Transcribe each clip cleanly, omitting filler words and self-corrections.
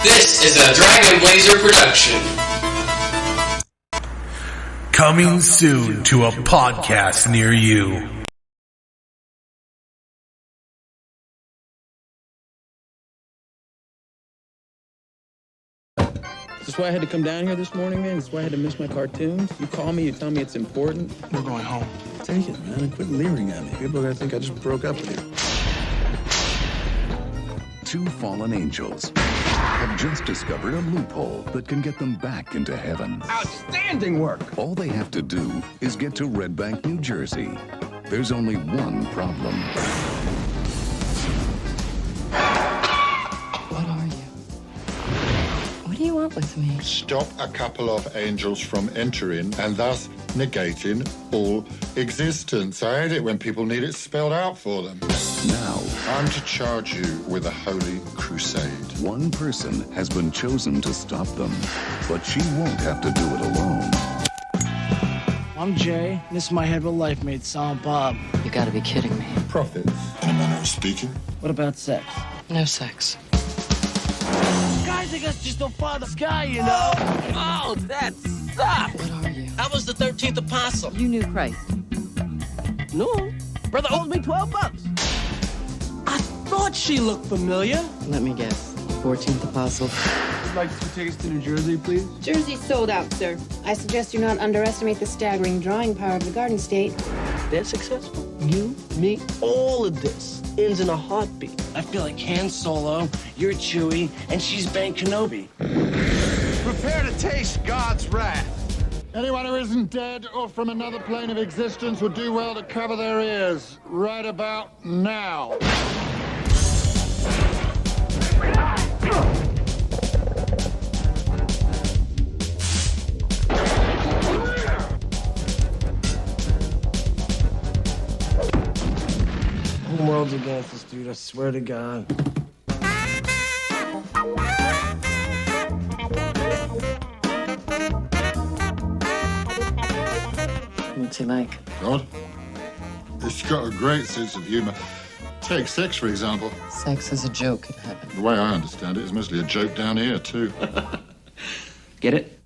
This is a Dragon Blazer production. Coming soon to a podcast near you. Is this why I had to come down here this morning, man? Is this why I had to miss my cartoons? You call me, you tell me it's important. We're going home. Take it, man. Quit leering at me. People are gonna think I just broke up with you. Two fallen angels have just discovered a loophole that can get them back into heaven. Outstanding work! All they have to do is get to Red Bank, New Jersey. There's only one problem. What are you? What do you want with me? Stop a couple of angels from entering and thus negating all existence. I hate it when people need it spelled out for them. Now, I'm to charge you with a holy crusade. one person has been chosen to stop them, but she won't have to do it alone. I'm Jay. This is my head of life mate, Silent Bob. You gotta be kidding me. Prophets, in a manner of speaking. What about sex? No sex. Guys, I guess just don't follow the sky, you know? Oh, that sucks. What are you? I was the 13th apostle. You knew Christ. No. Brother owes me $12. I thought she looked familiar. Let me guess. 14th apostle. Would you like to take us to New Jersey, please? Jersey's sold out, sir. I suggest you not underestimate the staggering drawing power of the Garden State. They're successful. You, me, all of this ends in a heartbeat. I feel like Han Solo, you're Chewie, and she's Ben Kenobi. Prepare to taste God's wrath. Anyone who isn't dead or from another plane of existence would do well to cover their ears right about now. The world's against us, dude. I swear to God. What's he like? God, it's got a great sense of humor. Take sex, for example. Sex is a joke in heaven. The way I understand it, it's mostly a joke down here, too. Get it?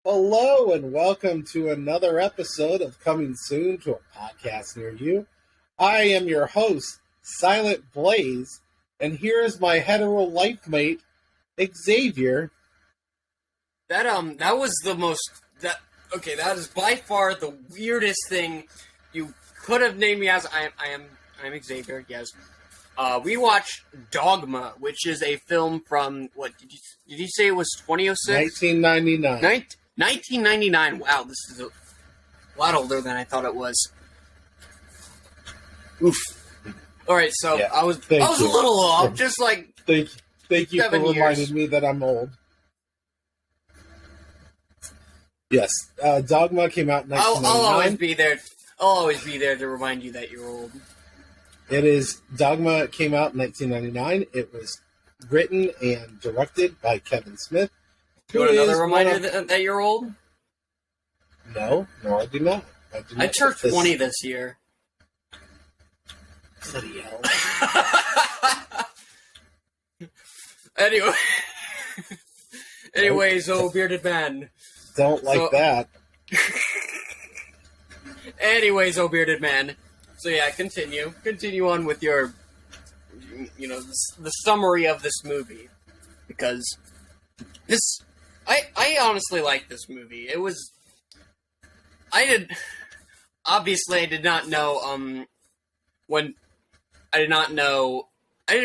Hello and welcome to another episode of Coming Soon to a podcast near you. I am your host, Silent Blaze, and here is my hetero life mate, Xavier. That was the most that is by far the weirdest thing you could have named me as. I'm Xavier. Yes. We watched Dogma, which is a film from what did you say it was 2006? 1999. 1999. Wow, this is a lot older than I thought it was. Oof. All right, so Yeah, I was thank a you. little off, Yeah. just like Thank you for 7 years. reminding me that I'm old. Yes, Dogma came out in I'll 1999. always be there. I'll always be there to remind you that you're old. Dogma came out in 1999. It was written and directed by Kevin Smith. You want who another is reminder one of- that you're old? No, I do not. I turned 20 this year. Bloody hell. Anyways, oh bearded man. Don't like that. Anyways, oh bearded man. So yeah, continue on with your, the summary of this movie, because I honestly like this movie. I didn't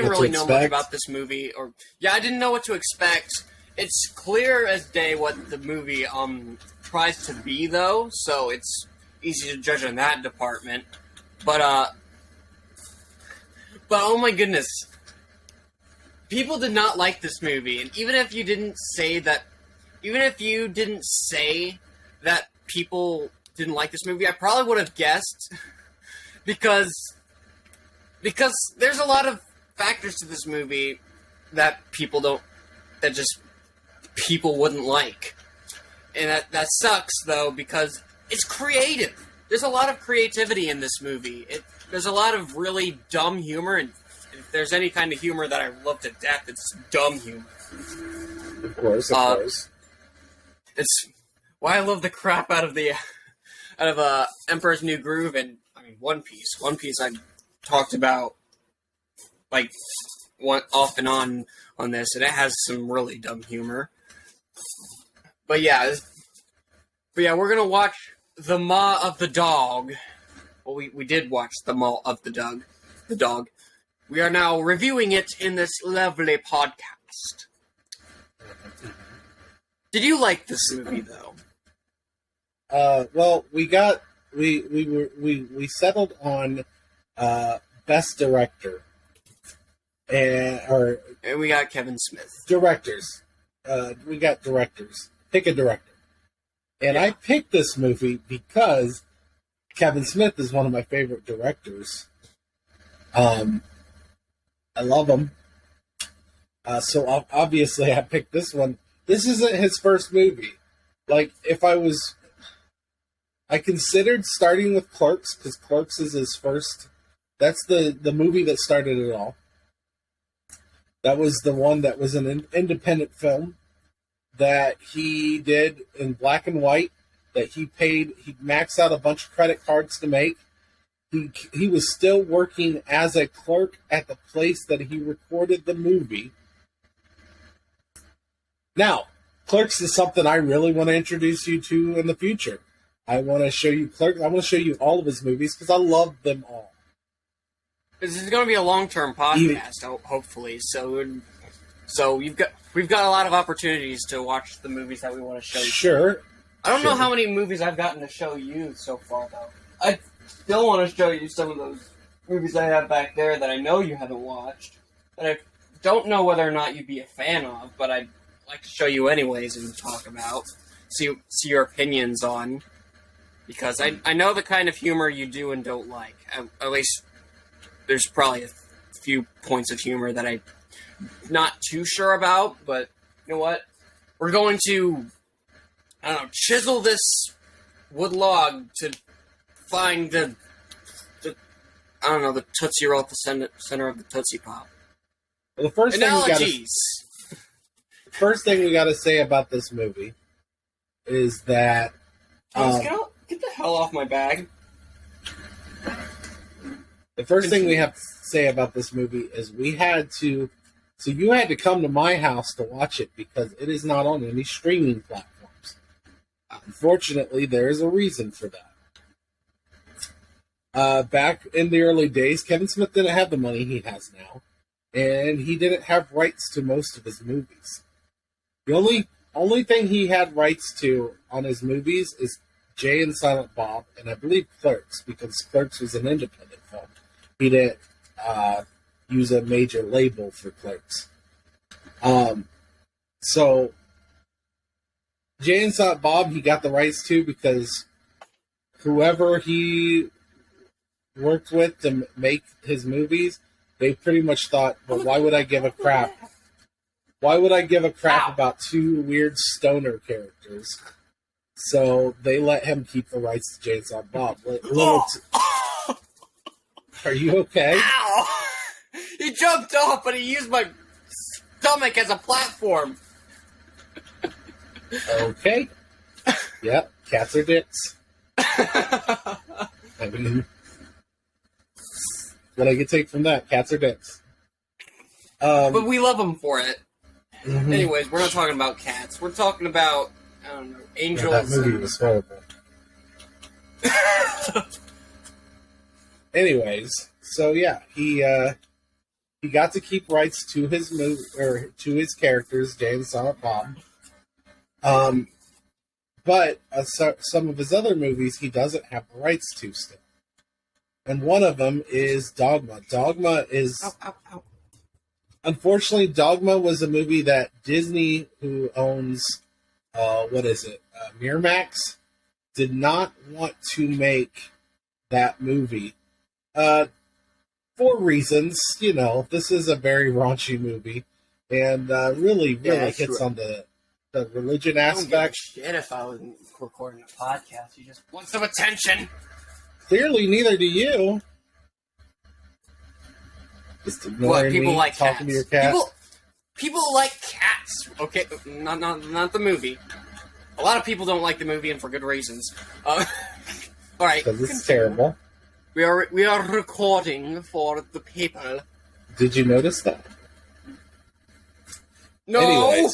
really know much about this movie, I didn't know what to expect. It's clear as day what the movie tries to be, though, so it's easy to judge in that department. But oh my goodness, people did not like this movie, and even if you didn't say that people didn't like this movie, I probably would have guessed because there's a lot of factors to this movie that people wouldn't like. And that sucks, though, because it's creative. There's a lot of creativity in this movie. There's a lot of really dumb humor, and if there's any kind of humor that I love to death, it's dumb humor. Of course. It's why I love the crap out of Emperor's New Groove and One Piece. One Piece I talked about off and on this, and it has some really dumb humor. But yeah, we're gonna watch The Maw of the Dog. Well, we did watch The Maw of the Dog. We are now reviewing it in this lovely podcast. Did you like this movie though? Well, we settled on best director, and we got Kevin Smith. Directors. We got directors. Pick a director. And I picked this movie because Kevin Smith is one of my favorite directors. I love him. So obviously I picked this one. This isn't his first movie. I considered starting with Clerks, because Clerks is his first. That's the movie that started it all. That was the one that was an independent film that he did in black and white, that he maxed out a bunch of credit cards to make. He was still working as a clerk at the place that he recorded the movie. Now, Clerks is something I really want to introduce you to in the future. I want to show you Clerks. I want to show you all of his movies because I love them all. This is going to be a long-term podcast, hopefully. So we've got a lot of opportunities to watch the movies that we want to show you. Sure. I don't know how many movies I've gotten to show you so far, though. I still want to show you some of those movies I have back there that I know you haven't watched, that I don't know whether or not you'd be a fan of, but I'd like to show you anyways and talk about, see your opinions on, because I know the kind of humor you do and don't like. At least there's probably a few points of humor that I'm not too sure about, but you know what? We're going to, chisel this wood log to find the Tootsie Roll at the center of the Tootsie Pop. Well, the first thing we got to say about this movie is that get the hell off my bag. The first thing we have to say about this movie is you had to come to my house to watch it because it is not on any streaming platforms. Unfortunately, there is a reason for that. Back in the early days, Kevin Smith didn't have the money he has now, and he didn't have rights to most of his movies. The only thing he had rights to on his movies is Jay and Silent Bob, and I believe Clerks, because Clerks was an independent film. He didn't use a major label for Clerks. So Jay and Silent Bob, he got the rights to because whoever he worked with to make his movies, they pretty much thought, well, why would I give a crap? Why would I give a crap about two weird stoner characters? So they let him keep the rights to Jay and Silent Bob. Are you okay? Ow! He jumped off, but he used my stomach as a platform. Okay. Yep, cats are dicks. I mean, what I can take from that, cats are dicks. But we love them for it. Mm-hmm. Anyways, we're not talking about cats. We're talking about, angels. Yeah, that movie was horrible. Anyways, so yeah, he got to keep rights to his movie or to his characters, Jay and Silent Bob. But some of his other movies he doesn't have the rights to still, and one of them is Dogma. Dogma is, unfortunately, Dogma was a movie that Disney, who owns, Miramax, did not want to make that movie For reasons, this is a very raunchy movie, and really hits on the religion aspect. I don't give a shit if I was recording a podcast. You just want some attention. Clearly, neither do you. Just ignoring people me, like talking cats. to your cat. People like cats. Okay, not the movie. A lot of people don't like the movie, and for good reasons. All right, because it's terrible. We are recording for the people. Did you notice that? No.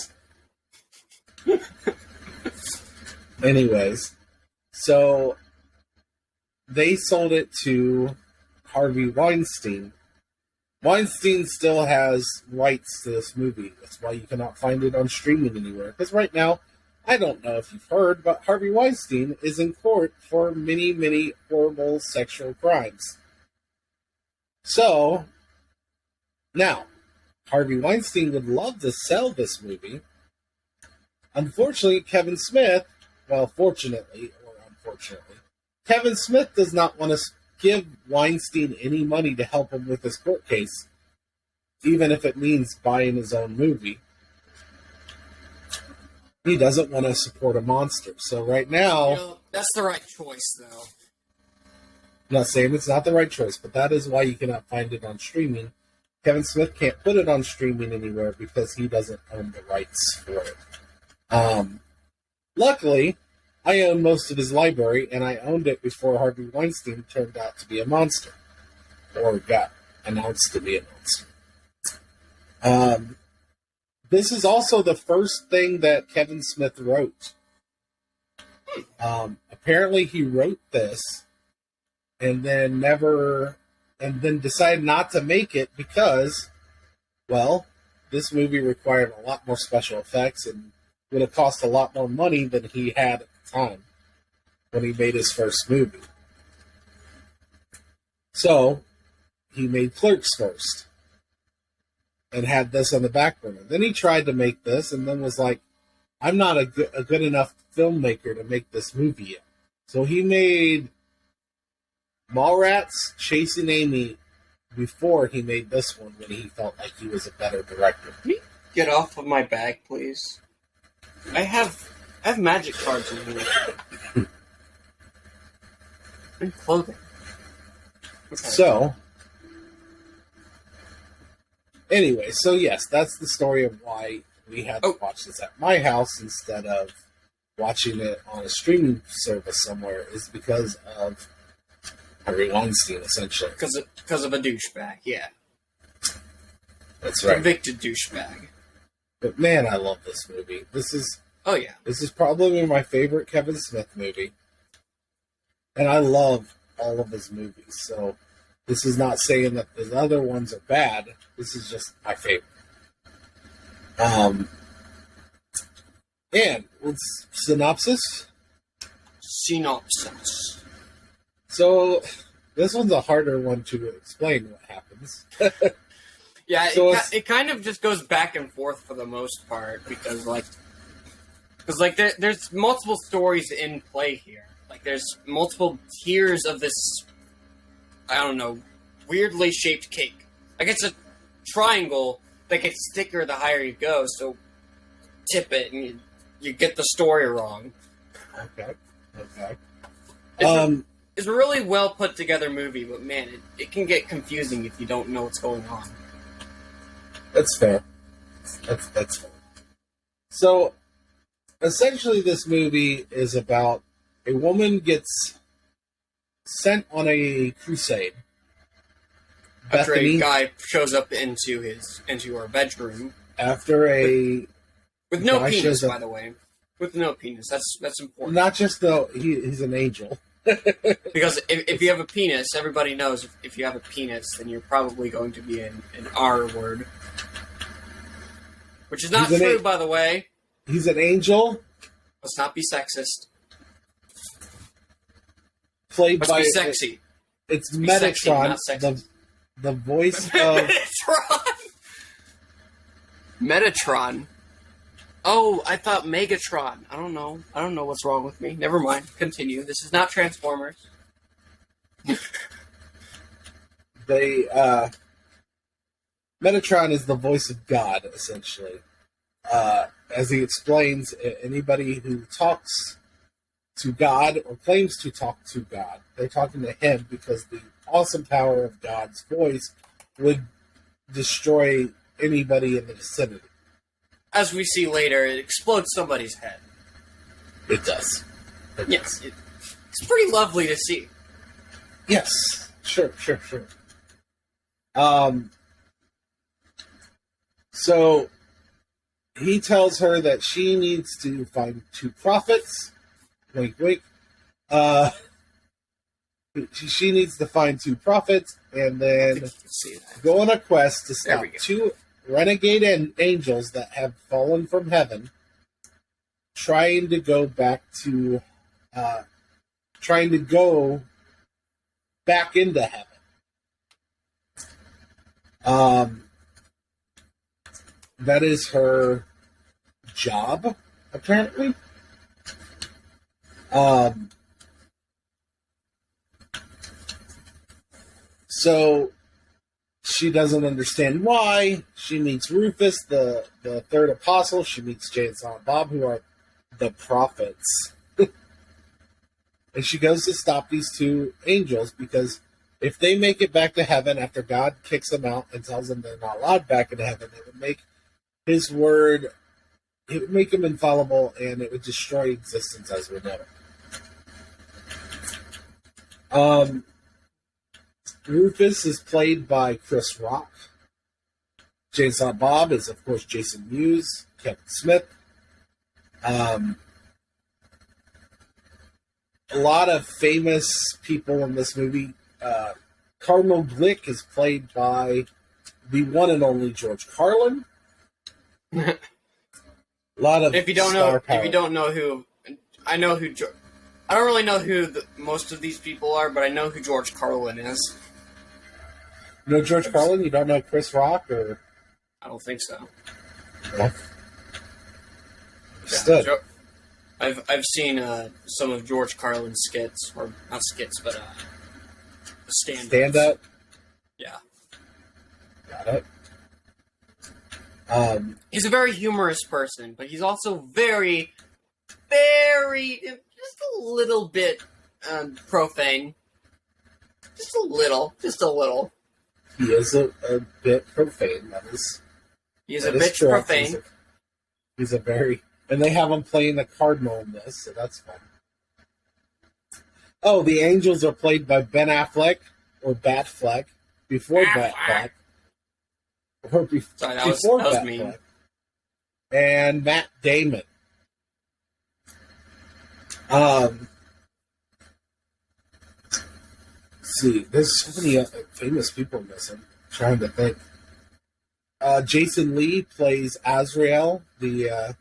Anyways, so they sold it to Harvey Weinstein. Weinstein still has rights to this movie. That's why you cannot find it on streaming anywhere. Because right now, I don't know if you've heard, but Harvey Weinstein is in court for many, many horrible sexual crimes. So, now, Harvey Weinstein would love to sell this movie. Unfortunately, fortunately or unfortunately, Kevin Smith does not want to give Weinstein any money to help him with his court case, even if it means buying his own movie. He doesn't want to support a monster. So right now... that's the right choice, though. I'm not saying it's not the right choice, but that is why you cannot find it on streaming. Kevin Smith can't put it on streaming anywhere because he doesn't own the rights for it. Luckily, I own most of his library, and I owned it before Harvey Weinstein turned out to be a monster. Or got announced to be a monster. This is also the first thing that Kevin Smith wrote. Apparently he wrote this and then decided not to make it because, this movie required a lot more special effects and would have cost a lot more money than he had at the time when he made his first movie. So, he made Clerks first. And had this on the back burner. Then he tried to make this, and then was like, I'm not a good enough filmmaker to make this movie yet. So he made Mallrats, Chasing Amy, before he made this one, when he felt like he was a better director. Can you get off of my bag, please? I have magic cards in here. And clothing. Okay. So... Anyway, so yes, that's the story of why we had to watch this at my house instead of watching it on a streaming service somewhere, is because of Harvey Weinstein, essentially. Because of a douchebag, yeah. That's right. Convicted douchebag. But man, I love this movie. This is probably my favorite Kevin Smith movie. And I love all of his movies, so... This is not saying that the other ones are bad. This is just my favorite. And synopsis. So this one's a harder one to explain what happens. Yeah, so it kind of just goes back and forth for the most part because there's multiple stories in play here. Like there's multiple tiers of this. I don't know, weirdly shaped cake. Like it's a triangle that gets thicker the higher you go, so tip it and you get the story wrong. Okay. It's a really well put together movie, but man, it can get confusing if you don't know what's going on. That's fair. That's fair. So, essentially this movie is about a woman gets sent on a crusade. After a guy shows up into her bedroom. With no penis, by the way. With no penis. That's important. Not just though he's an angel. Because if you have a penis, everybody knows if you have a penis, then you're probably going to be an R word. Which is not true, by the way. He's an angel. Let's not be sexist. Played Let's by... be sexy. It's Metatron, the voice of... Metatron? Oh, I thought Megatron. I don't know what's wrong with me. Never mind. Continue. This is not Transformers. they Metatron is the voice of God, essentially. As he explains, anybody who talks to God or claims to talk to God, they're talking to him because the awesome power of God's voice would destroy anybody in the vicinity. As we see later, it explodes somebody's head. It does. Yes. It's pretty lovely to see. Yes. Sure. So he tells her that she needs to find 2 prophets. Wink, wink. She needs to find 2 prophets and then go on a quest to stop 2 renegade angels that have fallen from heaven, trying to go back into heaven. That is her job, apparently. So she doesn't understand why. She meets Rufus, the third apostle. She meets Jay and Silent Bob, who are the prophets. And she goes to stop these 2 angels because if they make it back to heaven after God kicks them out and tells them they're not allowed back into heaven, it would make his word, it would make him infallible, and it would destroy existence as we know it. Rufus is played by Chris Rock. Jay and Bob is, of course, Jason Mewes, Kevin Smith. A lot of famous people in this movie. Cardinal Glick is played by the one and only George Carlin. A lot of if you don't know who, I know who. I don't really know who most of these people are, but I know who George Carlin is. You know George Carlin? You don't know Chris Rock, or? I don't think so. Yeah. Stood. I've seen some of George Carlin's skits, or not skits, but stand up. Yeah. Got it. He's a very humorous person, but he's also very, very, just a little bit profane. Just a little. He is a bit profane. He's a bit profane. He's a very... And they have him playing the cardinal in this, so that's fun. Oh, the angels are played by Ben Affleck, or Batfleck, before Batfleck. Or Sorry, that before was Batfleck. mean. And Matt Damon. See, there's so many famous people in this. I'm trying to think. Jason Lee plays Azrael, the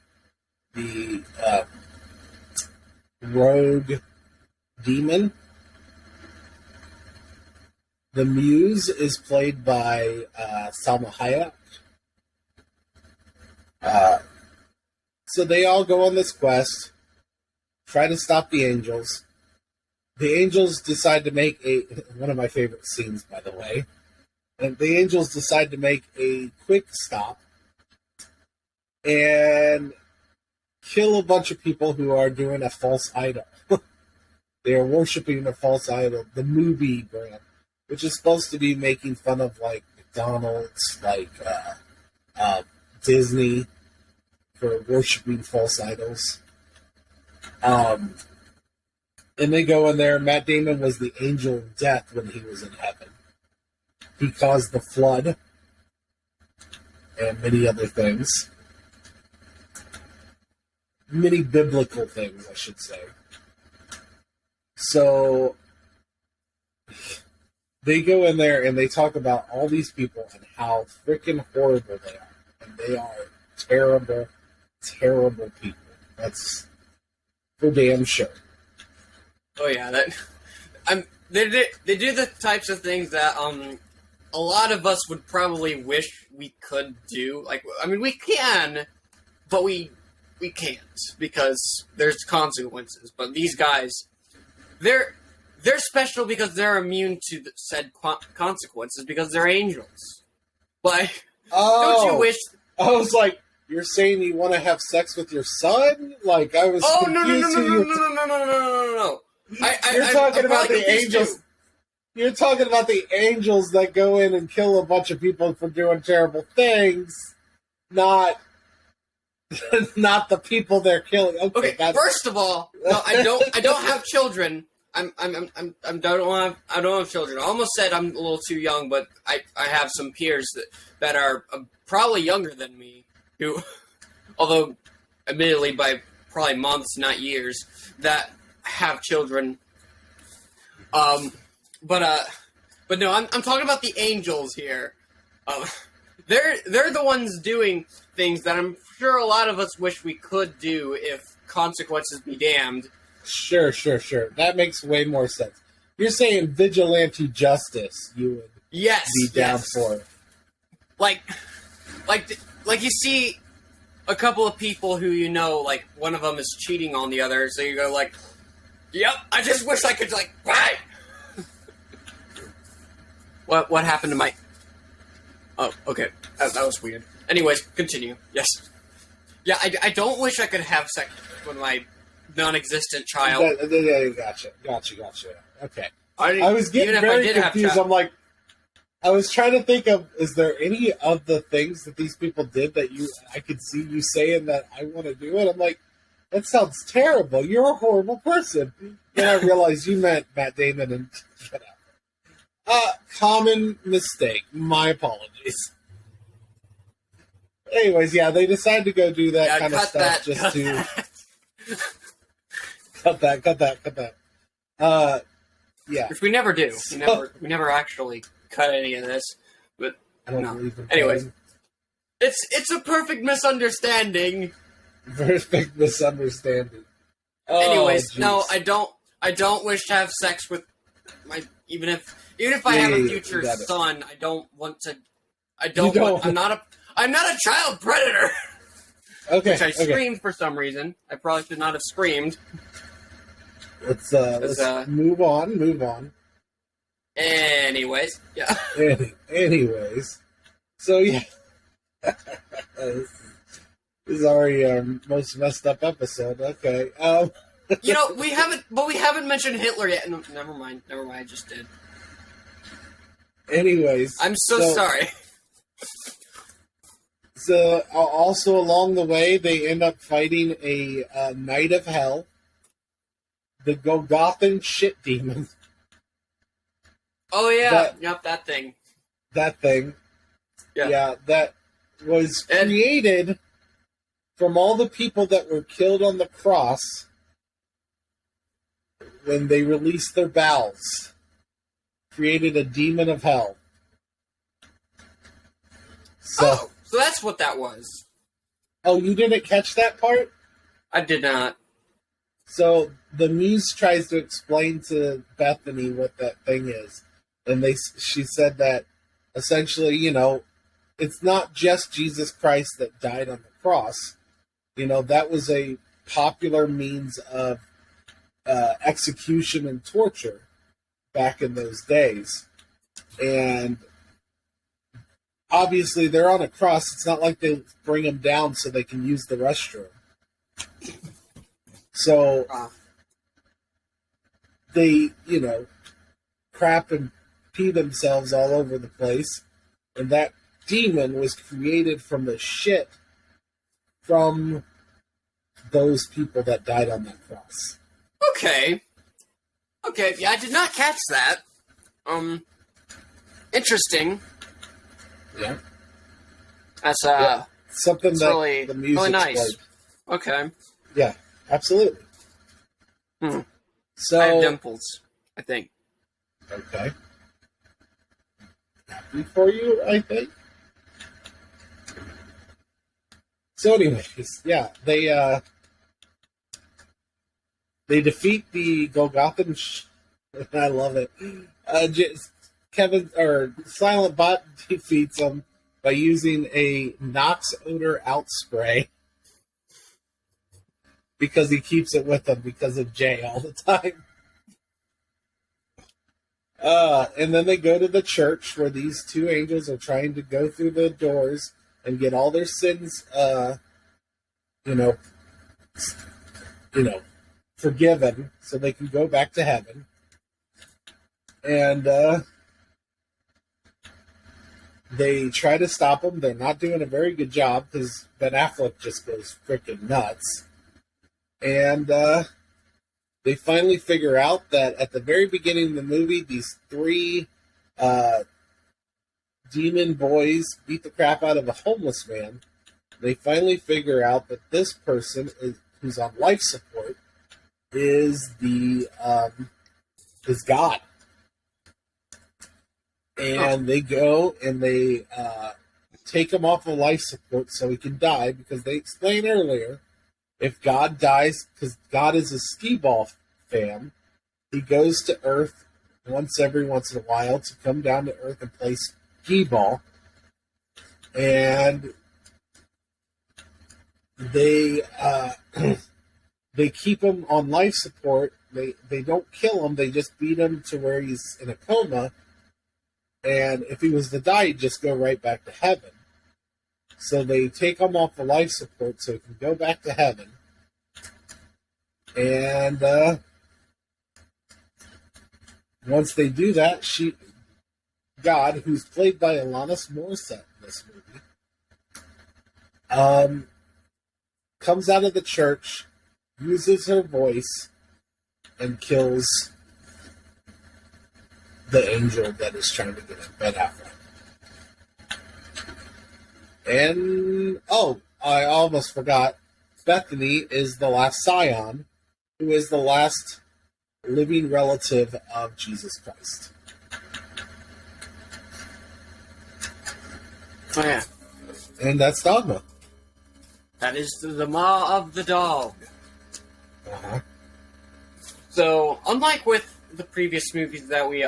rogue demon. The Muse is played by Salma Hayek. So they all go on this quest, try to stop the angels. The angels decide to make one of my favorite scenes, by the way. And the angels decide to make a quick stop and kill a bunch of people who are doing a false idol. They are worshiping a false idol, the movie brand, which is supposed to be making fun of like McDonald's, like Disney, for worshiping false idols. And they go in there. Matt Damon was the angel of death when he was in heaven. He caused the flood and many other things. Many biblical things, I should say. So they go in there and they talk about all these people and how freaking horrible they are. And they are terrible, terrible people. That's for damn sure. Oh yeah, they do the types of things that a lot of us would probably wish we could do. Like, I mean, we can, but we can't because there's consequences. But these guys, they're special because they're immune to the said consequences because they're angels. Like, don't you wish? I was like, you're saying you want to have sex with your son? Like, I was. Oh no! You're talking about the angels. Too. You're talking about the angels that go in and kill a bunch of people for doing terrible things, not the people they're killing. Okay, first of all, no, I don't have children. I don't have children. I almost said I'm a little too young, but I have some peers that are probably younger than me, who, although admittedly by probably months, not years, that have children. But no, I'm talking about the angels here. They're the ones doing things that I'm sure a lot of us wish we could do if consequences be damned. Sure. That makes way more sense. You're saying vigilante justice. You would be down for. Like you see a couple of people who you know, like one of them is cheating on the other, so you go like, "Yep, I just wish I could like bye." What happened to my? Oh, okay, that was weird. Anyways, continue. Yes, yeah, I don't wish I could have sex with my non-existent child. Yeah, gotcha. Okay. I was getting very confused. I'm like, I was trying to think of, is there any of the things that these people did that I could see you saying that I want to do it? I'm like, that sounds terrible. You're a horrible person. Then I realized you meant Matt Damon and shut up. Common mistake. My apologies. Anyways, yeah, they decided to go do that kind of stuff just to... Cut that. Yeah. Which we never do. We never actually cut any of this. But I don't believe in anyways, cutting. it's a perfect misunderstanding. Perfect misunderstanding. Anyways, geez. no, I don't wish to have sex with my even if I have a future son. I don't want to. I'm not a child predator. Okay. Which I screamed for some reason. I probably should not have screamed. Let's move on. Anyways, yeah. Anyways, so yeah, this is already our most messed up episode. Okay. we haven't mentioned Hitler yet. No, never mind. I just did. Anyways, I'm so sorry. So also along the way, they end up fighting a Knight of Hell, the Golgothan shit demon. Oh yeah, that thing. That thing. Yeah, that was created from all the people that were killed on the cross when they released their bowels. Created a demon of hell. So that's what that was. Oh, you didn't catch that part? I did not. So the muse tries to explain to Bethany what that thing is. And she said that essentially, it's not just Jesus Christ that died on the cross. That was a popular means of execution and torture back in those days. And obviously, they're on a cross. It's not like they bring them down so they can use the restroom. So they, crap and pee themselves all over the place. And that demon was created from the shit from those people that died on that cross. Okay, yeah, I did not catch that. Interesting. Yeah. That's something that really, the music really nice. Played. Okay. Yeah, absolutely. So I have dimples, I think. Okay. Happy for you, I think. So anyways, yeah, they defeat the Golgothan. I love it. Silent Bot defeats them by using a Nox odor out spray because he keeps it with him because of Jay all the time. And then they go to the church where these two angels are trying to go through the doors and get all their sins, forgiven, so they can go back to heaven. And they try to stop them. They're not doing a very good job because Ben Affleck just goes freaking nuts. And they finally figure out that at the very beginning of the movie, these three demon boys beat the crap out of a homeless man. They finally figure out that this person who's on life support is God. And they go and they take him off of life support so he can die, because they explained earlier, if God dies, because God is a skee-ball fan, he goes to Earth once in a while to come down to Earth and play skee-ball. And they they keep him on life support. They don't kill him. They just beat him to where he's in a coma. And if he was to die, he'd just go right back to heaven. So they take him off the life support so he can go back to heaven. And once they do that, God, who's played by Alanis Morissette in this movie, comes out of the church, uses her voice, and kills the angel that is trying to get him, Ben Affleck. And, I almost forgot, Bethany is the last scion, who is the last living relative of Jesus Christ. Oh, yeah. And that's Dogma. That is the maw of the dog. Uh-huh. So, unlike with the previous movies that we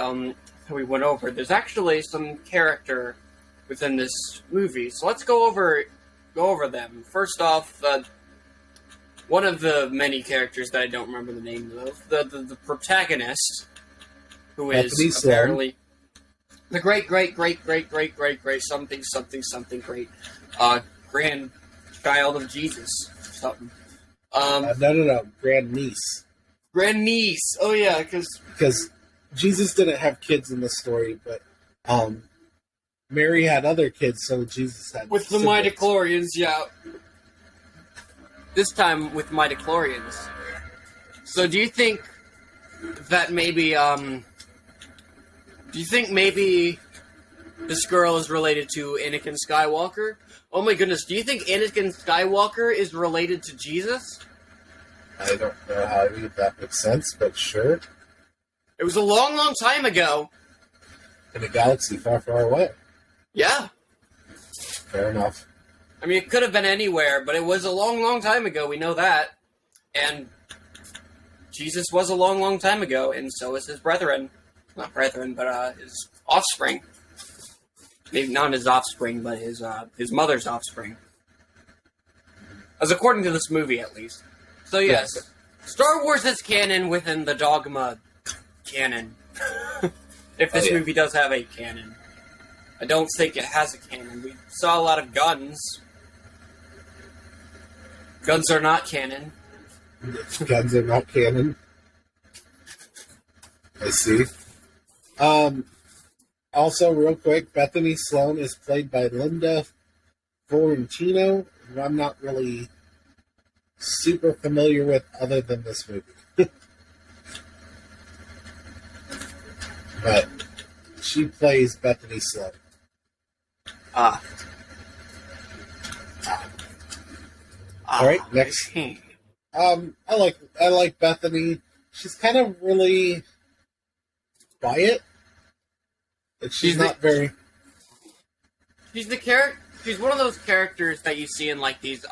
went over, there's actually some character within this movie. So let's go over them. First off, one of the many characters that I don't remember the name of, the protagonist, who is apparently the great something great grandchild of Jesus, something. No, grandniece. Grandniece. Oh yeah, because Jesus didn't have kids in the story, but Mary had other kids, so Jesus had with the midichlorians. Yeah. This time with midichlorians. So do you think that maybe this girl is related to Anakin Skywalker? Oh my goodness, do you think Anakin Skywalker is related to Jesus? I don't know how that makes sense, but sure. It was a long, long time ago. In a galaxy far, far away. Yeah. Fair enough. I mean, it could have been anywhere, but it was a long, long time ago. We know that. And Jesus was a long, long time ago, and so is his brethren. Not brethren, but his offspring. Maybe not his offspring, but his mother's offspring. As according to this movie, at least. So yes, Star Wars is canon within the Dogma canon. If this movie does have a canon. I don't think it has a canon. We saw a lot of guns. Guns are not canon. Guns are not canon. I see. Also, real quick, Bethany Sloan is played by Linda Fiorentino, who I'm not really super familiar with other than this movie. But she plays Bethany Sloan. All right, next. I like Bethany. She's kind of really quiet. But she's not very. She's the character. She's one of those characters that you see in like these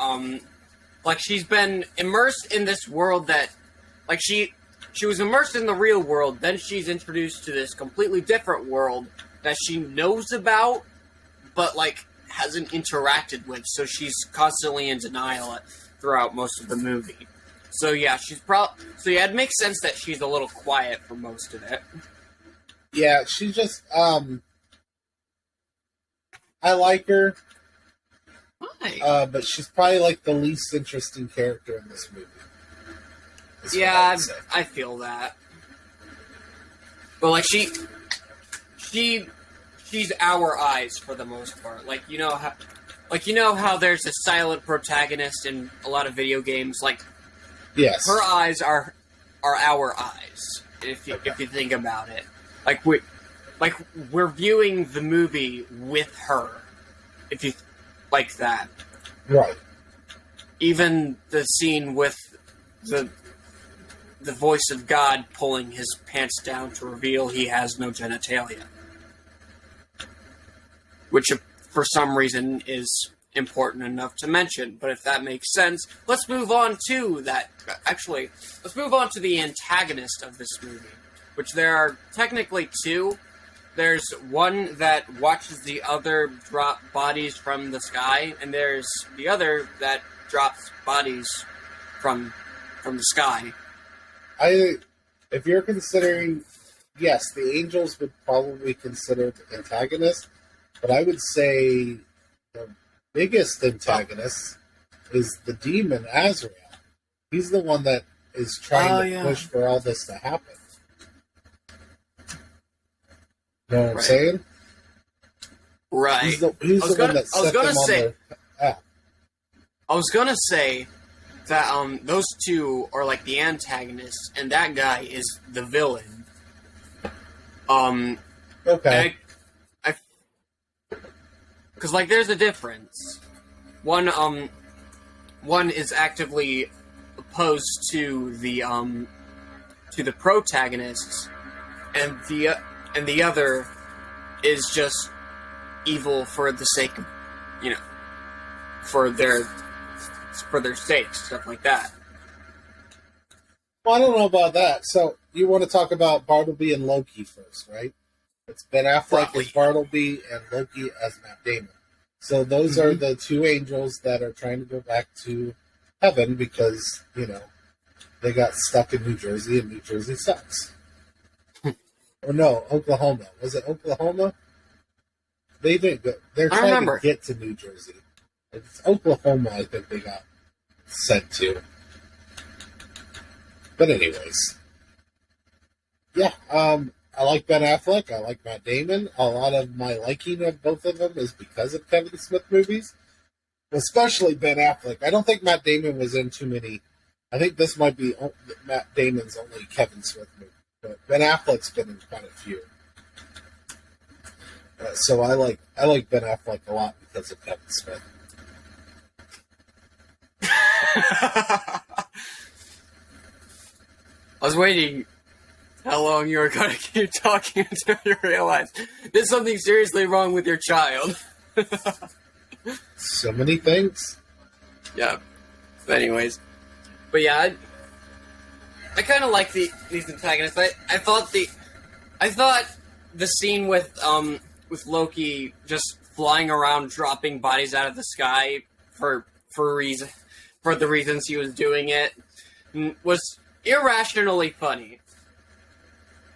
like she's been immersed in this world that, like she was immersed in the real world. Then she's introduced to this completely different world that she knows about, but like hasn't interacted with. So she's constantly in denial throughout most of the movie. So yeah, it makes sense that she's a little quiet for most of it. Yeah, she just I like her. Why? But she's probably like the least interesting character in this movie. Yeah, I feel that. But like she's our eyes for the most part. Like you know how there's a silent protagonist in a lot of video games. Like yes, her eyes are our eyes. If you think about it, we're viewing the movie with her. If you like that, right? Even the scene with the voice of God pulling his pants down to reveal he has no genitalia. Which, for some reason, is important enough to mention. But if that makes sense, let's move on to that. Actually, let's move on to the antagonist of this movie. Which there are technically two. There's one that watches the other drop bodies from the sky, and there's the other that drops bodies from the sky. If you're considering, yes, the angels would probably consider the antagonist, but I would say the biggest antagonist is the demon Azrael. He's the one that is trying to push for all this to happen. You know what I'm saying? Right. He's the one that set them on their path. I was gonna say that those two are like the antagonists, and that guy is the villain. Okay. Because like there's a difference. One is actively opposed to the protagonists, and the other is just evil for the sake of, for their sake, stuff like that. Well, I don't know about that. So you want to talk about Bartleby and Loki first, right? It's Ben Affleck as Bartleby and Loki as Matt Damon. So those are the two angels that are trying to go back to heaven because, they got stuck in New Jersey and New Jersey sucks. Or no, Oklahoma. Was it Oklahoma? They didn't go. They're trying to get to New Jersey. It's Oklahoma, I think they got sent to. But anyways. Yeah, I like Ben Affleck. I like Matt Damon. A lot of my liking of both of them is because of Kevin Smith movies. Especially Ben Affleck. I don't think Matt Damon was in too many. I think this might be Matt Damon's only Kevin Smith movie. But Ben Affleck's been in quite a few. So I like Ben Affleck a lot because of Kevin Smith. I was waiting how long you were going to keep talking until you realized there's something seriously wrong with your child. So many things. Yeah. Anyways. But yeah, I kind of like these antagonists. I thought the scene with Loki just flying around dropping bodies out of the sky for the reasons he was doing it was irrationally funny.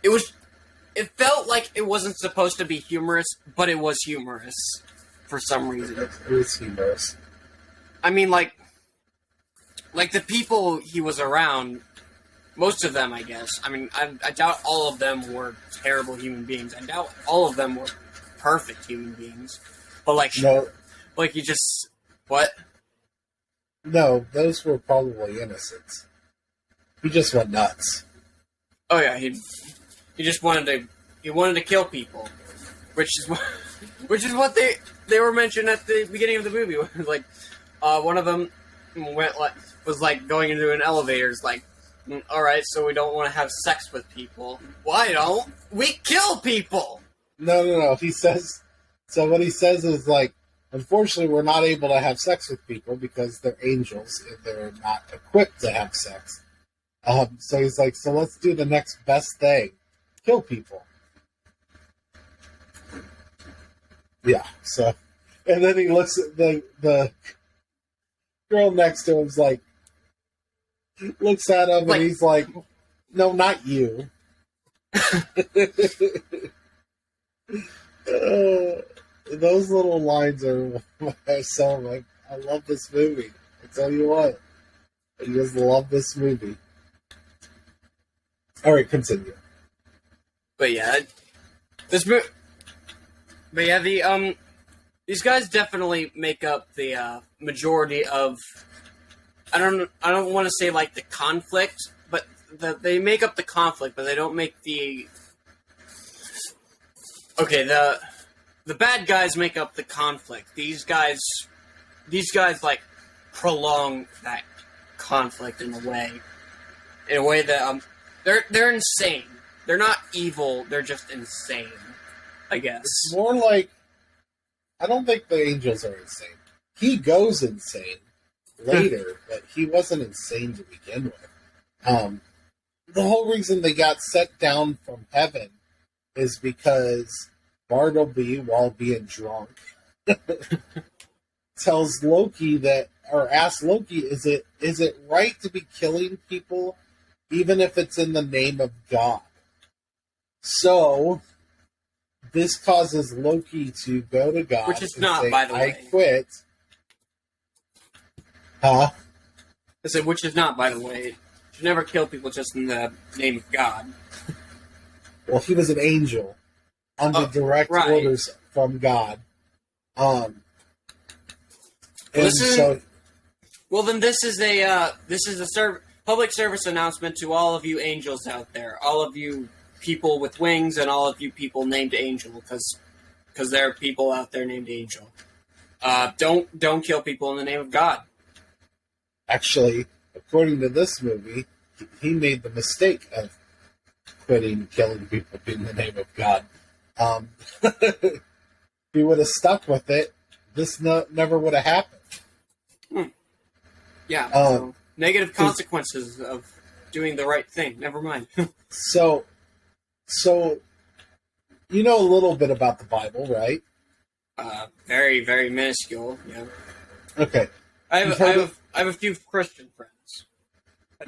It felt like it wasn't supposed to be humorous, but it was humorous for some reason. It was humorous. I mean, like the people he was around, most of them, I guess. I mean, I doubt all of them were terrible human beings. I doubt all of them were perfect human beings. But no. You just what? No, those were probably innocents. He just went nuts. Oh yeah, he just wanted to kill people, which is what they were mentioned at the beginning of the movie. Like, one of them was going into an elevator. It's like, all right, so we don't want to have sex with people. Why don't we kill people? No. He says. So what he says is unfortunately, we're not able to have sex with people because they're angels and they're not equipped to have sex. So he's like, so let's do the next best thing. Kill people. Yeah, so... And then he looks at the girl next to him's looks at him and he's like, no, not you. Those little lines are so like, I love this movie. I tell you what, I just love this movie. All right, continue. But yeah, these guys definitely make up the majority of. I don't want to say like the conflict, but they make up the conflict, but they don't make the. Okay, the bad guys make up the conflict. These guys like prolong that conflict in a way that they're insane. They're not evil. They're just insane, I guess. It's more like, I don't think the angels are insane. He goes insane later, but he wasn't insane to begin with. The whole reason they got set down from heaven is because Bartleby, while being drunk, tells Loki asks Loki, is it right to be killing people even if it's in the name of God? So this causes Loki to go to God, which is and not, say, by the way. I quit. Huh? I said, which is not, by the way. You should never kill people just in the name of God. Well, he was an angel under direct orders from God. Well, this is a public service announcement to all of you angels out there, all of you people with wings, and all of you people named Angel, because there are people out there named Angel. Don't kill people in the name of God. Actually, according to this movie, he made the mistake of quitting killing people in the name of God. If he would have stuck with it, this never would have happened. Yeah. Negative consequences of doing the right thing. Never mind. So you know a little bit about the Bible, right? Very, very minuscule. Yeah. Okay. I have a few Christian friends.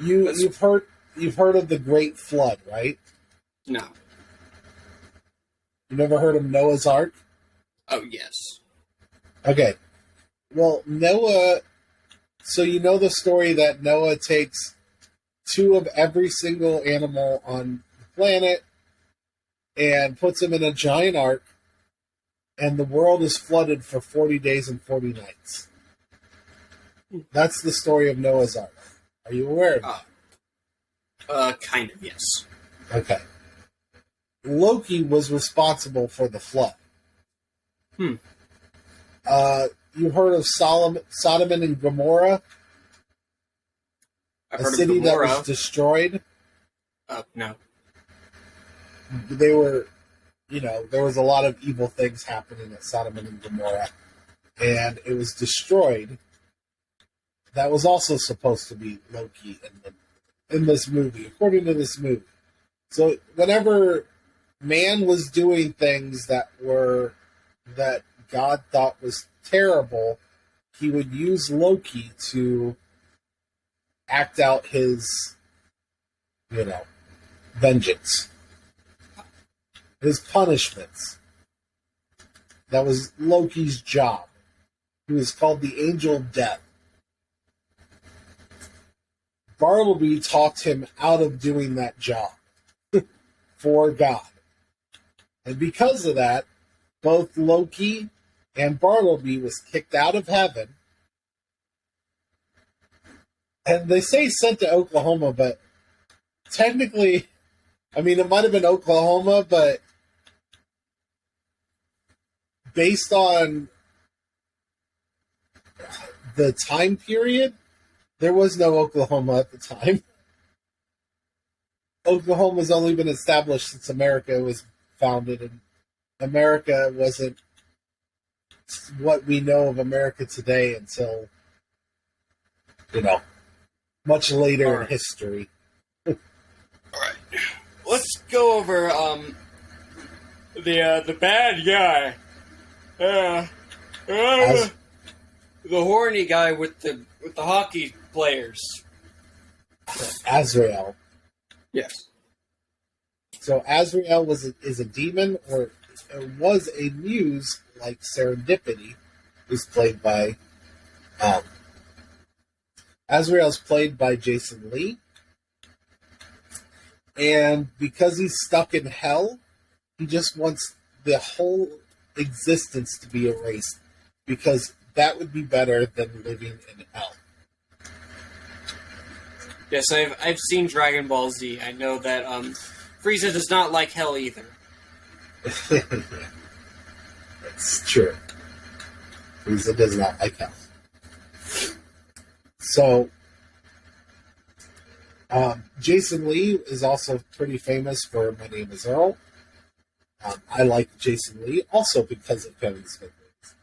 You've heard of the Great Flood, right? No. You never heard of Noah's Ark? Oh, yes. Okay. Well, Noah... So you know the story that Noah takes 2 of every single animal on the planet and puts them in a giant ark, and the world is flooded for 40 days and 40 nights. That's the story of Noah's Ark. Are you aware of that? Kind of, yes. Okay. Loki was responsible for the flood. You heard of Sodom and Gomorrah? I've a heard city of Gomorrah. that was destroyed? No. They were, there was a lot of evil things happening at Sodom and Gomorrah, and it was destroyed. That was also supposed to be Loki in this movie, according to this movie. So whenever man was doing things that God thought was terrible, he would use Loki to act out his, vengeance. His punishments. That was Loki's job. He was called the Angel of Death. Bartleby talked him out of doing that job for God. And because of that, both Loki and Bartleby was kicked out of heaven. And they say sent to Oklahoma, but technically, it might have been Oklahoma, but based on the time period, there was no Oklahoma at the time. Oklahoma's only been established since America was founded, and America wasn't what we know of America today until, much later in history. All right. Let's go over the bad guy. The horny guy with the hockey players. Azrael. Yes. So Azrael is a demon, or was a muse like Serendipity, who's played by Azrael's played by Jason Lee. And because he's stuck in hell, he just wants the whole existence to be erased, because that would be better than living in hell. Yes, I've seen Dragon Ball Z. I know that Frieza does not like hell either. That's true. Frieza does not like hell. So, Jason Lee is also pretty famous for My Name is Earl. I like Jason Lee also because of Kevin Smith movies.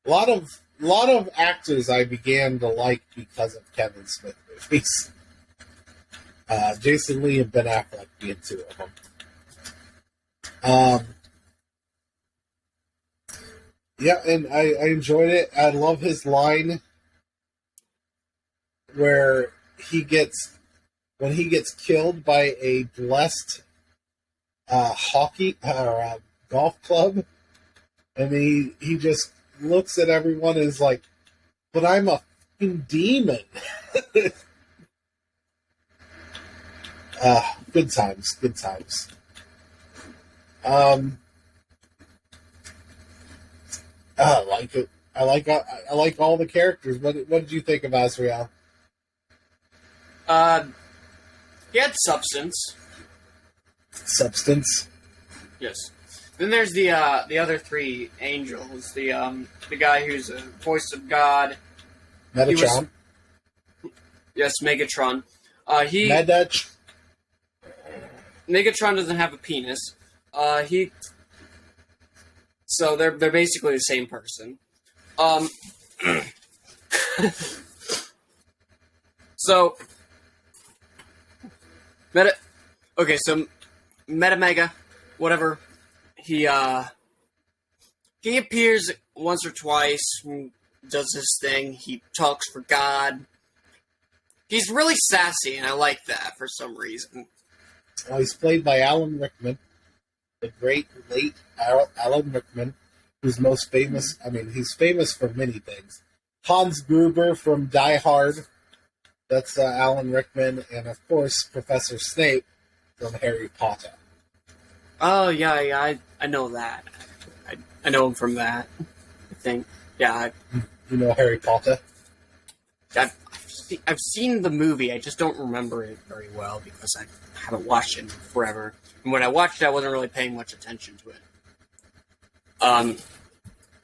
A lot of actors I began to like because of Kevin Smith movies. Jason Lee and Ben Affleck being two of them. Yeah, and I enjoyed it. I love his line where when he gets killed by a blessed golf club, and he just looks at everyone and is like, "But I'm a fucking demon." Good times, good times. I like it. I like all the characters. What did you think of Azrael? He had substance. Substance. Yes. Then there's the other three angels. The guy who's a voice of God. Metatron. Yes, Megatron. Megatron doesn't have a penis. So they're basically the same person. So Mega, whatever. He appears once or twice, does this thing. He talks for God. He's really sassy, and I like that for some reason. He's played by Alan Rickman, the great late Alan Rickman, who's most famous. I mean, he's famous for many things. Hans Gruber from Die Hard. That's Alan Rickman, and of course Professor Snape from Harry Potter. Oh yeah, I know that. I know him from that. I think, yeah. You know Harry Potter? I've seen the movie. I just don't remember it very well because I haven't watched it in forever. And when I watched it, I wasn't really paying much attention to it.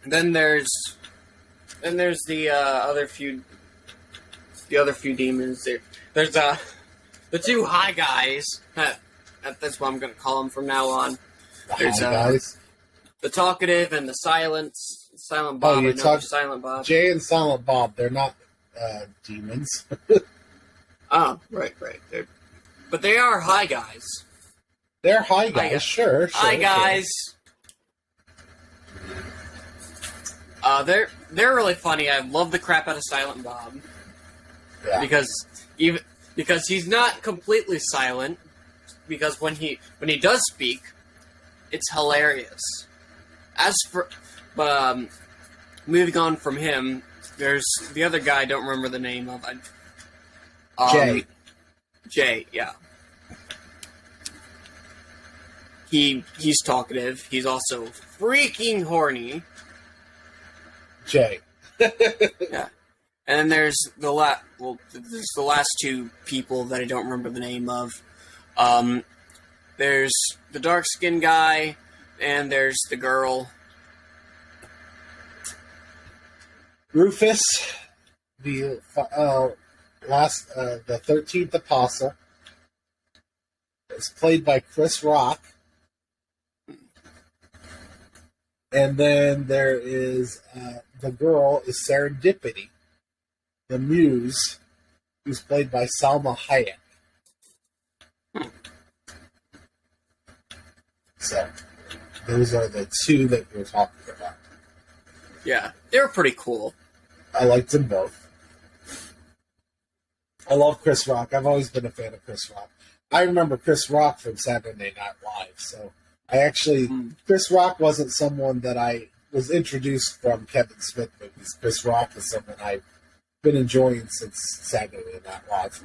Then there's the other few demons. There's the two high guys. That's what I'm going to call them from now on. There's guys. The talkative and the silent Bob. Silent Bob. Jay and Silent Bob. They're not demons. Oh, right. But they are high guys. They're high guys, sure. Hi guys. They're really funny. I love the crap out of Silent Bob. Yeah. Because he's not completely silent. Because when he does speak, it's hilarious. As for moving on from him, there's the other guy I don't remember the name of. Jay, yeah. He's talkative. He's also freaking horny. Jay. Yeah. And then there's the last two people that I don't remember the name of. There's the dark-skinned guy, and there's the girl. Rufus, the 13th Apostle, is played by Chris Rock. And then there is the girl is Serendipity, the muse, who's played by Salma Hayek. So, those are the two that we're talking about. Yeah, they were pretty cool. I liked them both. I love Chris Rock. I've always been a fan of Chris Rock. I remember Chris Rock from Saturday Night Live. So Chris Rock wasn't someone that I was introduced from Kevin Smith movies. Chris Rock is someone I've been enjoying since Saturday Night Live.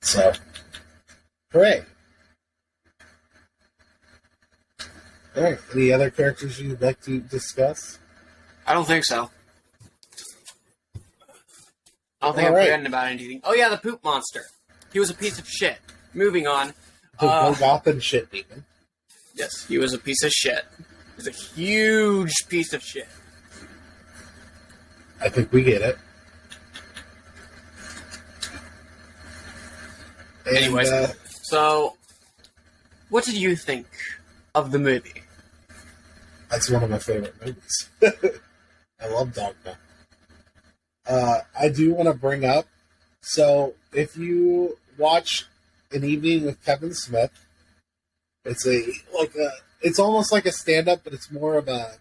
So, hooray. All right. Any other characters you'd like to discuss? I don't think so. I don't think I'm forgetting about anything. Oh, yeah, the poop monster. He was a piece of shit. Moving on. The Gotham shit demon. Yes, he was a piece of shit. He was a huge piece of shit. I think we get it. Anyways, so what did you think of the movie? That's one of my favorite movies. I love Dogma. I do want to bring up, so if you watch An Evening with Kevin Smith, it's almost like a stand-up, but it's more of a,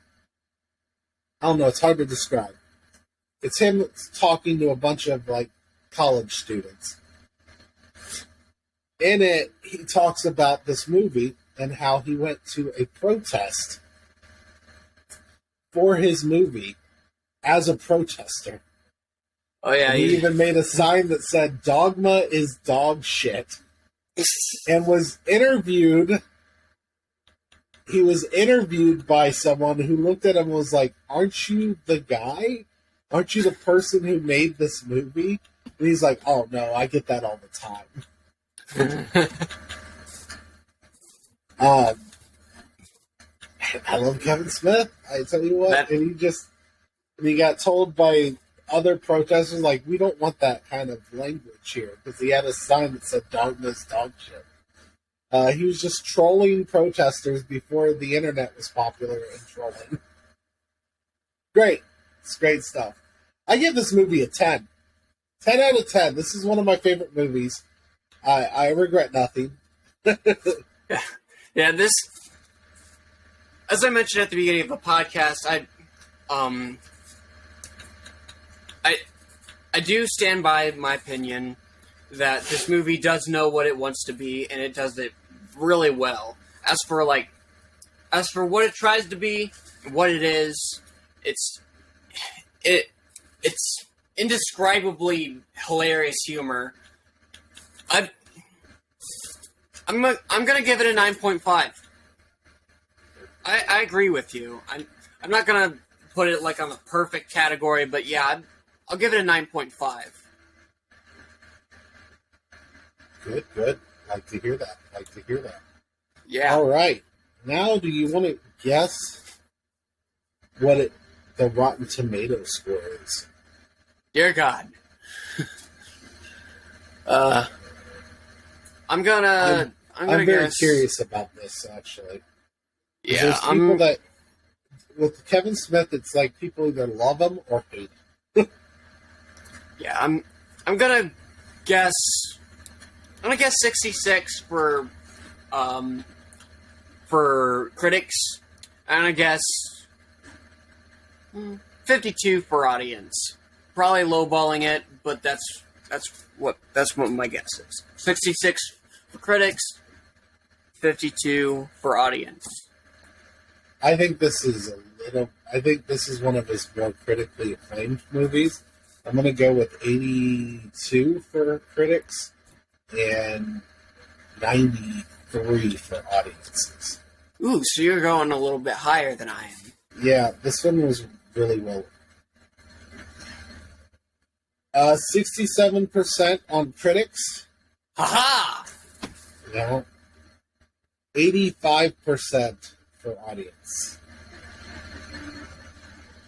I don't know, it's hard to describe. It's him talking to a bunch of like college students. In it, he talks about this movie and how he went to a protest for his movie as a protester. Oh, yeah. And he even made a sign that said, "Dogma is dog shit." And was interviewed. He was interviewed by someone who looked at him and was like, "Aren't you the guy? Aren't you the person who made this movie?" And he's like, "Oh, no, I get that all the time." I love Kevin Smith. I tell you what, and he got told by other protesters, like, "We don't want that kind of language here," because he had a sign that said "Dogma's dog shit." He was just trolling protesters before the internet was popular in trolling. Great. It's great stuff. I give this movie a 10. 10 out of 10. This is one of my favorite movies. I regret nothing. Yeah, this, as I mentioned at the beginning of the podcast, I do stand by my opinion that this movie does know what it wants to be, and it does it really well. As for what it tries to be, what it is, it's indescribably hilarious humor. I'm gonna give it a 9.5. I agree with you. I'm not gonna put it like on the perfect category, but yeah, I'll give it a 9.5. Good. Like to hear that. Yeah. All right. Now, do you want to guess what the Rotten Tomatoes score is? Dear God. I'm very guess. Curious about this, actually. Yeah, there's people that with Kevin Smith, it's like people either love him or hate him. Yeah, I'm gonna guess. I'm gonna guess 66 for critics. I'm gonna guess 52 for audience. Probably lowballing it, but that's what my guess is. 66 for critics, 52 for audience. I think this is one of his more critically acclaimed movies. I'm going to go with 82 for critics and 93 for audiences. Ooh, so you're going a little bit higher than I am. Yeah, this one was really well. 67% on critics. Haha! Yeah. 85% for audience.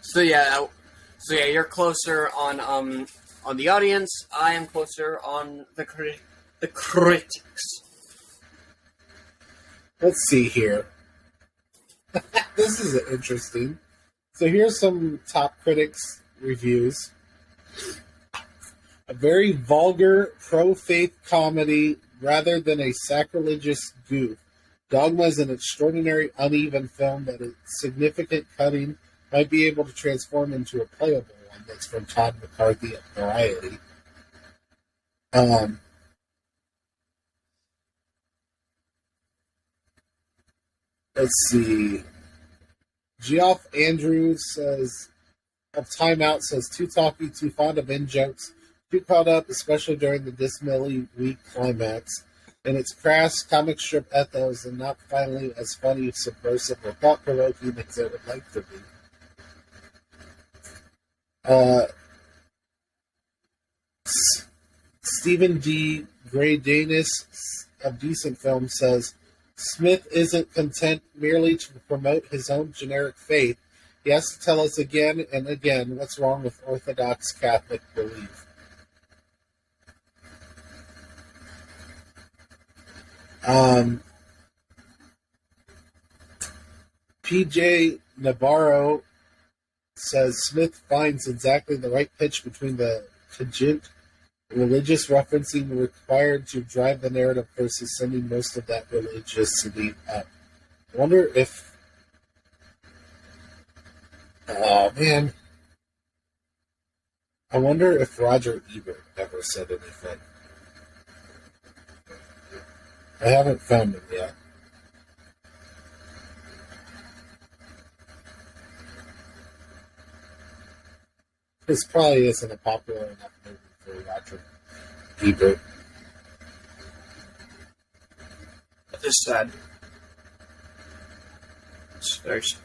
So yeah, you're closer on the audience. I am closer on the critics. Let's see here. This is interesting. So here's some top critics' reviews. A very vulgar, pro-faith comedy rather than a sacrilegious goof. Dogma is an extraordinary, uneven film that its significant cutting might be able to transform into a playable one. That's from Todd McCarthy at Variety. Um, let's see. Geoff Andrews says, of Timeout says, too talky, too fond of in-jokes, too caught up, especially during the dismally weak climax, and its crass comic strip ethos and not finally as funny, subversive, or thought-provoking as it would like to be. Stephen D. Graydanis of Decent Film says, Smith isn't content merely to promote his own generic faith. He has to tell us again and again what's wrong with Orthodox Catholic belief. PJ Navarro says Smith finds exactly the right pitch between the cogent religious referencing required to drive the narrative versus sending most of that religiousity up. I wonder if... Oh, man. I wonder if Roger Ebert ever said anything. I haven't found him yet. This probably isn't a popular enough movie for Roger Ebert. That is sad. It's very sad.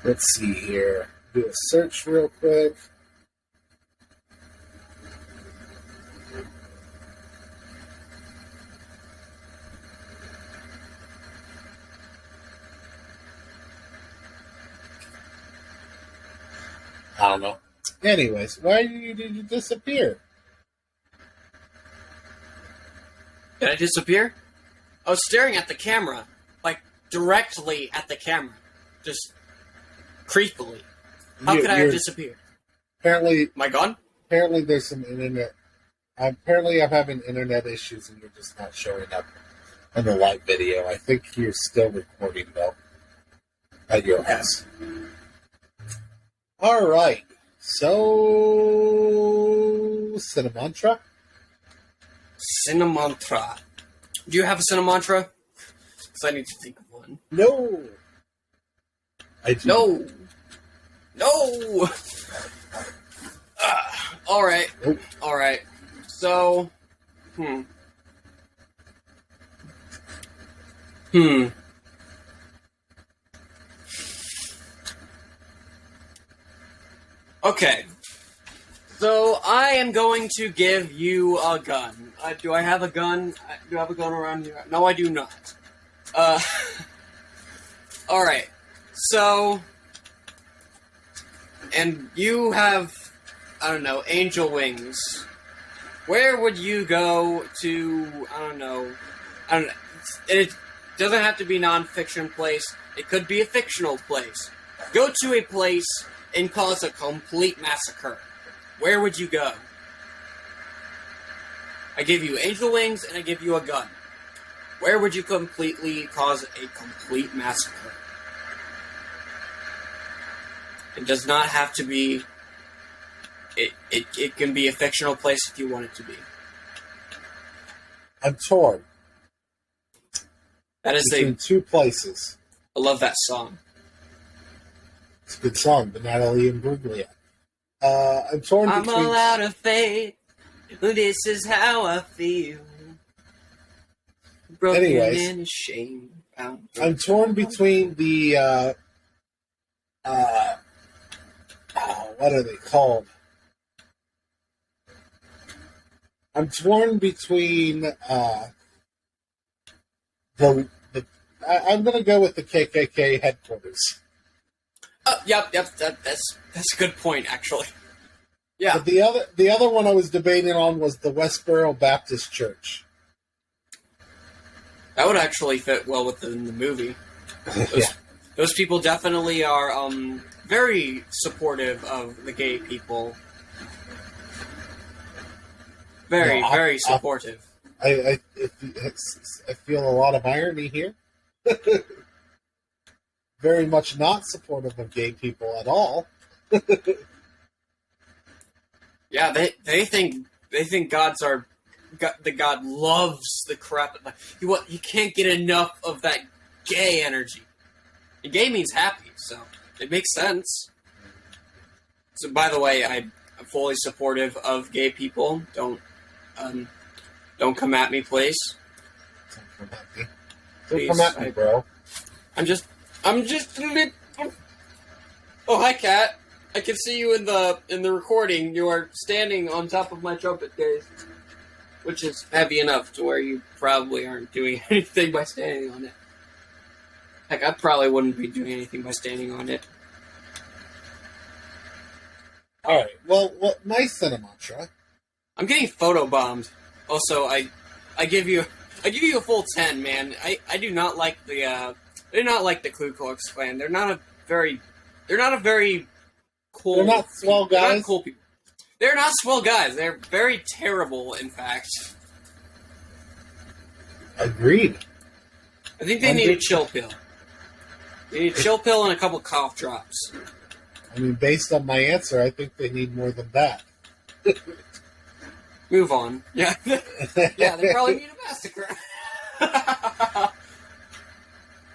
Let's see here. Do a search real quick. I don't know. Anyways, why did you disappear? Did I disappear? I was staring at the camera. Like, directly at the camera. Just creepily. How could I have disappeared? Apparently... Am I gone? Apparently there's some internet... Apparently I'm having internet issues and you're just not showing up on the live video. I think you're still recording, though, at your house. All right. So... Cinemantra? Cinemantra. Do you have a Cinemantra? Because I need to think of one. No! I do. No! No! Alright. Nope. Alright. So... Okay. So, I am going to give you a gun. Do I have a gun? Do I have a gun around here? No, I do not. Alright. So... And you have, I don't know, angel wings. Where would you go to, I don't know, it doesn't have to be non-fiction place. It could be a fictional place. Go to a place and cause a complete massacre. Where would you go? I give you angel wings and I give you a gun. Where would you completely cause a complete massacre? It does not have to be... It can be a fictional place if you want it to be. I'm torn. That is between two places. I love that song. It's a good song, the Natalie Imbruglia. I'm torn between... I'm all out of faith. This is how I feel. Broken and ashamed. I'm torn between the... what are they called? I'm torn between I'm going to go with the KKK headquarters. Yep. That's a good point, actually. Yeah. But the other one I was debating on was the Westboro Baptist Church. That would actually fit well within the movie. Those people definitely are very supportive of the gay people. Very supportive. I feel a lot of irony here. Very much not supportive of gay people at all. Yeah, they think gods are the god loves the crap. He can't get enough of that gay energy. And gay means happy, so it makes sense. So, by the way, I'm fully supportive of gay people. Don't come at me, please. Don't come at me, bro. I'm just. Oh, hi, Kat. I can see you in the recording. You are standing on top of my trumpet case, which is heavy enough to where you probably aren't doing anything by standing on it. Heck, I probably wouldn't be doing anything by standing on it. All right. Well, nice Cinemantra. I'm getting photobombed. Also, I give you a full 10, man. I do not like the Ku Klux Klan. They're not a very cool. They're not swell guys. They're not cool people. They're not swell guys. They're very terrible, in fact. Agreed. I think they need a chill pill. They need a chill pill and a couple cough drops. I mean, based on my answer, I think they need more than that. Move on. Yeah. Yeah, they probably need a massacre.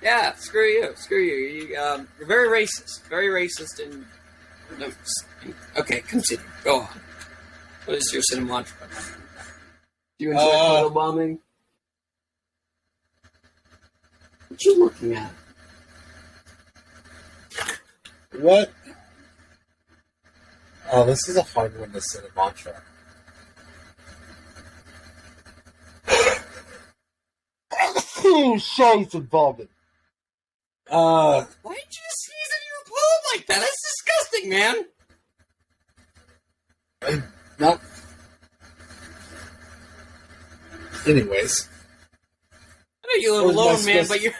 Yeah, screw you. You're very racist. Very racist and... No, okay, continue. Go on. What is your Cinemantra? Do you enjoy photobombing? What you looking at? What? Oh, this is a hard one to say a mantra. Shite involved. Why did you sneeze in your poem like that? That's disgusting, man. No. Anyways. I know you live alone, man, but you're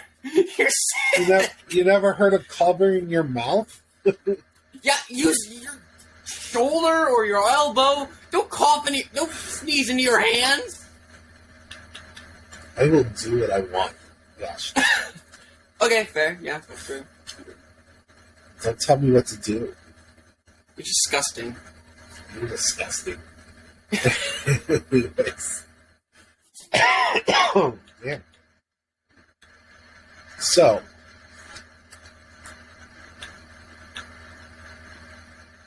sick. You never heard of covering your mouth? Yeah, use your shoulder or your elbow. Don't don't sneeze into your hands. I will do what I want. Gosh. Okay, fair. Yeah, that's true. Don't tell me what to do. You're disgusting. You're disgusting. Anyways. Yeah. So,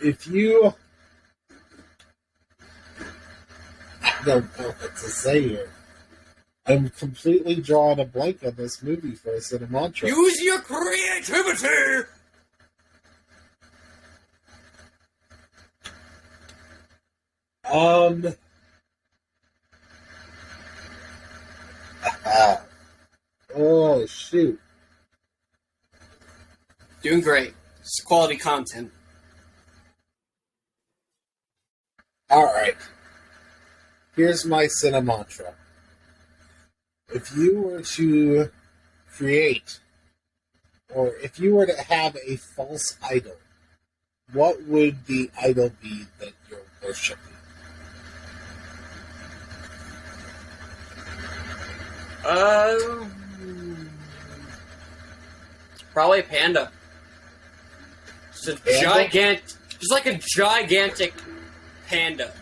if you... I don't know what to say here. I'm completely drawing a blank on this movie for a Cinemantra. Use your creativity! Oh, shoot. Doing great. It's quality content. Alright. Here's my Cinemantra. If you were to create, or if you were to have a false idol, what would the idol be that you're worshiping? Probably a panda. Just like a gigantic panda.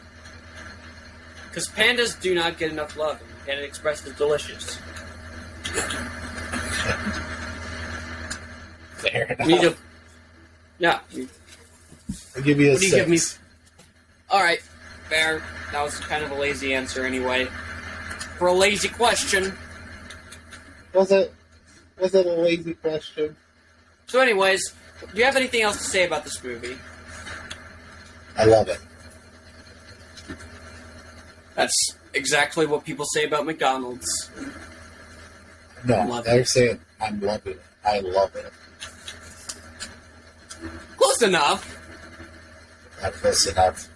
Because pandas do not get enough love, and Panda Express is delicious. Fair enough. I'll give you a 6. Give me? Alright, fair. That was kind of a lazy answer anyway. For a lazy question. Was it a lazy question? So anyways, do you have anything else to say about this movie? I love it. That's exactly what people say about McDonald's. No, they're saying, I'm loving it. I love it. Close enough. Not close enough.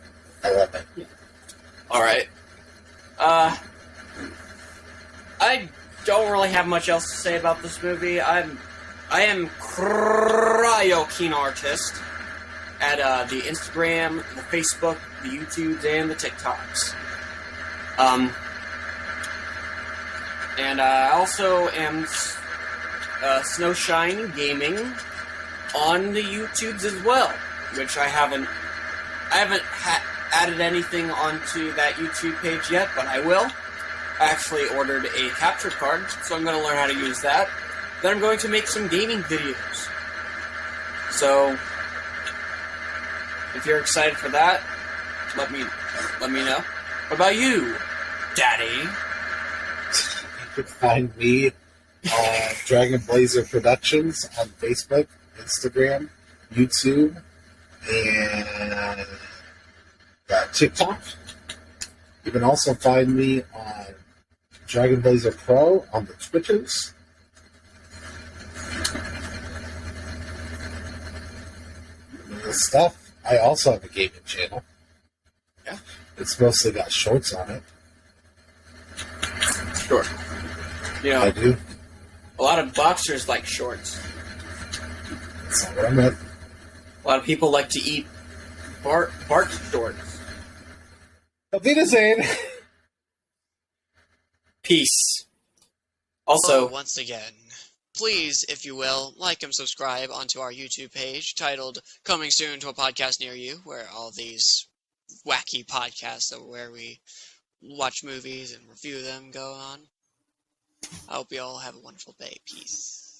I love it. Yeah. Alright. I don't really have much else to say about this movie. I am Cryo Keen Artist at the Instagram, the Facebook, the YouTubes, and the TikToks. And I also am Snowshine Gaming added anything onto that YouTube page yet, but I will. I actually ordered a capture card, so I'm going to learn how to use that. Then I'm going to make some gaming videos. So, if you're excited for that, let me know. What about you, Daddy? You can find me on Dragon Blazer Productions on Facebook, Instagram, YouTube, and TikTok. You can also find me on Dragon Blazer Pro on the Twitches. This stuff. I also have a gaming channel. Yeah. It's mostly got shorts on it. Sure. You know, I do. a lot of boxers like shorts. That's not what I meant. A lot of people like to eat Bart shorts. Auf Wiedersehen. Peace. Also, once again, please, if you will, like and subscribe onto our YouTube page titled Coming Soon to a Podcast Near You, where all these wacky podcasts where we watch movies and review them go on. I hope you all have a wonderful day. Peace.